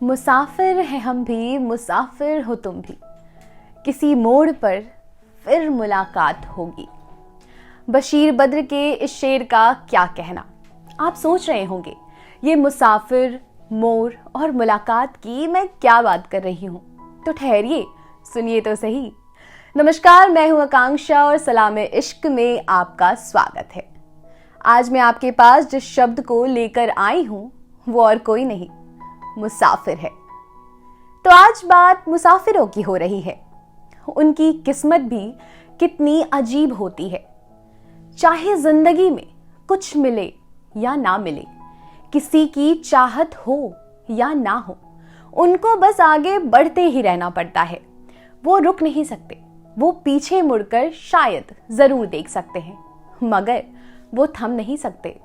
मुसाफिर हैं हम भी, मुसाफिर हो तुम भी, किसी मोड़ पर फिर मुलाकात होगी। बशीर बद्र के इस शेर का क्या कहना। आप सोच रहे होंगे ये मुसाफिर, मोड़ और मुलाकात की मैं क्या बात कर रही हूँ, तो ठहरिए, सुनिए तो सही। नमस्कार, मैं हूँ आकांक्षा और सलामे इश्क में आपका स्वागत है। आज मैं आपके पास जिस शब्द को लेकर आई हूँ वो और कोई नहीं, मुसाफिर है। तो आज बात मुसाफिरों की हो रही है। उनकी किस्मत भी कितनी अजीब होती है। चाहे जिंदगी में कुछ मिले या ना मिले, किसी की चाहत हो या ना हो, उनको बस आगे बढ़ते ही रहना पड़ता है। वो रुक नहीं सकते। वो पीछे मुड़कर शायद जरूर देख सकते हैं, मगर वो थम नहीं सकते।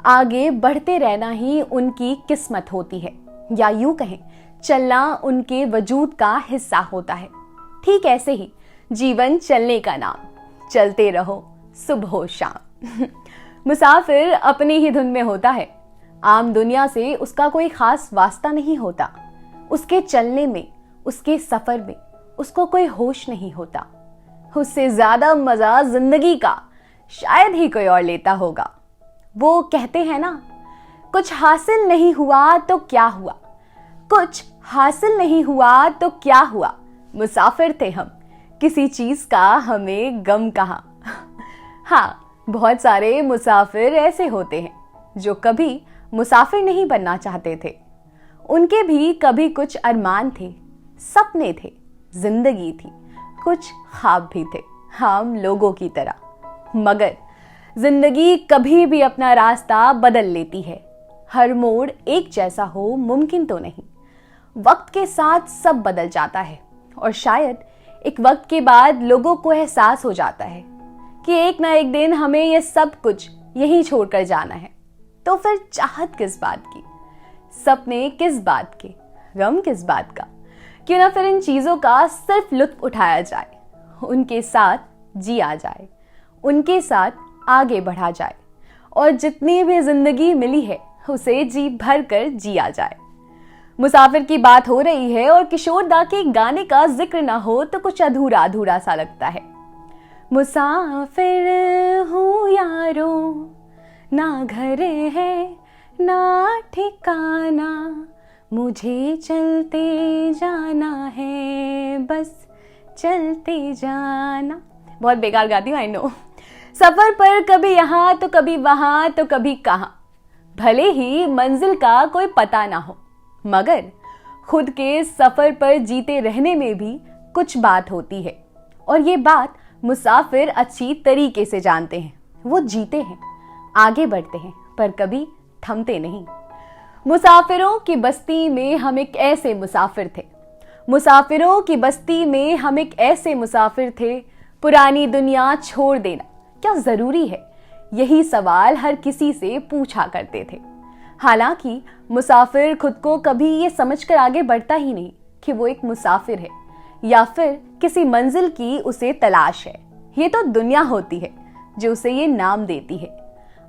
आगे बढ़ते रहना ही उनकी किस्मत होती है, या यूं कहें चलना उनके वजूद का हिस्सा होता है। ठीक ऐसे ही जीवन चलने का नाम, चलते रहो सुबह शाम। मुसाफिर अपनी ही धुन में होता है। आम दुनिया से उसका कोई खास वास्ता नहीं होता। उसके चलने में, उसके सफर में उसको कोई होश नहीं होता। उससे ज्यादा मजा जिंदगी का शायद ही कोई और लेता होगा। वो कहते हैं ना, कुछ हासिल नहीं हुआ तो क्या हुआ, कुछ हासिल नहीं हुआ तो क्या हुआ, मुसाफिर थे हम, किसी चीज का हमें गम कहाँ। हाँ, बहुत सारे मुसाफिर ऐसे होते हैं जो कभी मुसाफिर नहीं बनना चाहते थे। उनके भी कभी कुछ अरमान थे, सपने थे, जिंदगी थी, कुछ ख्वाब भी थे, हम लोगों की तरह। मगर जिंदगी कभी भी अपना रास्ता बदल लेती है। हर मोड़ एक जैसा हो मुमकिन तो नहीं। वक्त के साथ सब बदल जाता है और शायद एक वक्त के बाद लोगों को एहसास हो जाता है कि एक ना एक दिन हमें ये सब कुछ यहीं छोड़कर जाना है। तो फिर चाहत किस बात की, सपने किस बात के, गम किस बात का। क्यों ना फिर इन चीजों का सिर्फ लुत्फ उठाया जाए, उनके साथ जिया जाए, उनके साथ आगे बढ़ा जाए और जितनी भी जिंदगी मिली है उसे जी भर कर जिया जाए। मुसाफिर की बात हो रही है और किशोर दा के गाने का जिक्र ना हो तो कुछ अधूरा अधूरा सा लगता है। मुसाफिर हूँ यारो, ना घर है ना ठिकाना, मुझे चलते जाना है, बस चलते जाना। बहुत बेकार गाती हूँ, आई नो। सफर पर कभी यहाँ तो कभी वहां तो कभी कहां, भले ही मंजिल का कोई पता ना हो, मगर खुद के सफर पर जीते रहने में भी कुछ बात होती है। और ये बात मुसाफिर अच्छी तरीके से जानते हैं। वो जीते हैं, आगे बढ़ते हैं, पर कभी थमते नहीं। मुसाफिरों की बस्ती में हम एक ऐसे मुसाफिर थे, मुसाफिरों की बस्ती में हम एक ऐसे मुसाफिर थे। पुरानी दुनिया छोड़ देना क्या जरूरी है, यही सवाल हर किसी से पूछा करते थे। हालांकि मुसाफिर खुद को कभी ये समझकर आगे बढ़ता ही नहीं कि वो एक मुसाफिर है या फिर किसी मंजिल की उसे तलाश है। ये तो दुनिया होती है जो उसे ये नाम देती है।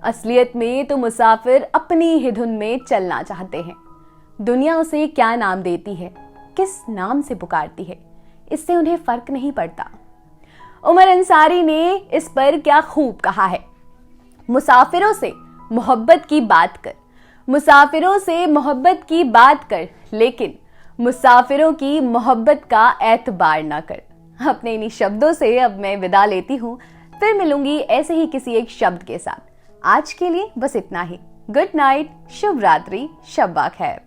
असलियत में तो मुसाफिर अपनी ही धुन में चलना चाहते हैं। दुनिया उसे क्या नाम देती है, किस नाम से पुकारती है, इससे उन्हें फर्क नहीं पड़ता। उमर अंसारी ने इस पर क्या खूब कहा है, मुसाफिरों से मोहब्बत की बात कर, मुसाफिरों से मोहब्बत की बात कर, लेकिन मुसाफिरों की मोहब्बत का एतबार ना कर। अपने इन्हीं शब्दों से अब मैं विदा लेती हूँ, फिर मिलूंगी ऐसे ही किसी एक शब्द के साथ। आज के लिए बस इतना ही। गुड नाइट, शुभ रात्रि, शब्बा खैर।